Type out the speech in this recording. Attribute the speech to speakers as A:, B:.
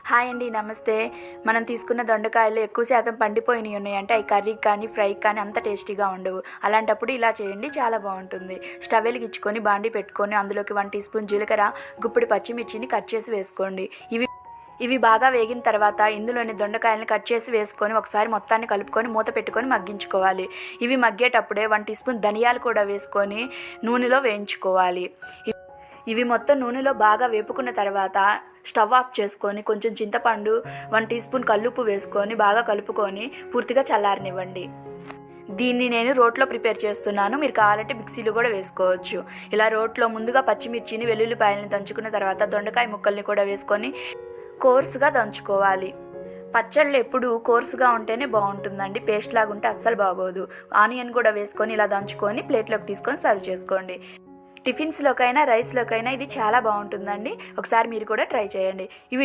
A: Hi అండి, నమస్తే. మనం తీసుకున్న దొండకాయలు ఎక్కువ శాతం పండిపోయినవి ఉన్నాయంటే అవి కర్రీకి కానీ ఫ్రైకి కానీ అంత టేస్టీగా ఉండవు. అలాంటప్పుడు ఇలా చేయండి, చాలా బాగుంటుంది. స్టవ్ వెలిగించుకొని బాండి పెట్టుకొని అందులోకి 1 టీ స్పూన్ జీలకర్ర, గుప్పెడు పచ్చిమిర్చిని కట్ చేసి వేసుకోండి. ఇవి బాగా వేగిన తర్వాత ఇందులోని దొండకాయలను కట్ చేసి వేసుకొని ఒకసారి మొత్తాన్ని కలుపుకొని మూత పెట్టుకొని మగ్గించుకోవాలి. ఇవి మగ్గేటప్పుడే 1 టీ స్పూన్ ధనియాలు కూడా వేసుకొని నూనెలో వేయించుకోవాలి. ఇవి మొత్తం నూనెలో బాగా వేపుకున్న తర్వాత స్టవ్ ఆఫ్ చేసుకొని కొంచెం చింతపండు, 1 టీ స్పూన్ కల్లుప్పు వేసుకొని బాగా కలుపుకొని పూర్తిగా చల్లారనివ్వండి. దీన్ని నేను రోట్లో ప్రిపేర్ చేస్తున్నాను. మీరు కావాలంటే మిక్సీలో కూడా వేసుకోవచ్చు. ఇలా రోట్లో ముందుగా పచ్చిమిర్చిని, వెల్లుల్లిపాయలని దంచుకున్న తర్వాత దొండకాయ ముక్కల్ని కూడా వేసుకొని కోర్సుగా దంచుకోవాలి. పచ్చళ్ళు ఎప్పుడు కోర్సుగా ఉంటేనే బాగుంటుందండి, పేస్ట్ లాగా ఉంటే అస్సలు బాగోదు. ఆనియన్ కూడా వేసుకొని ఇలా దంచుకొని ప్లేట్లోకి తీసుకొని సర్వ్ చేసుకోండి. టిఫిన్స్లోకైనా రైస్లోకైనా ఇది చాలా బాగుంటుందండి. ఒకసారి మీరు కూడా ట్రై చేయండి.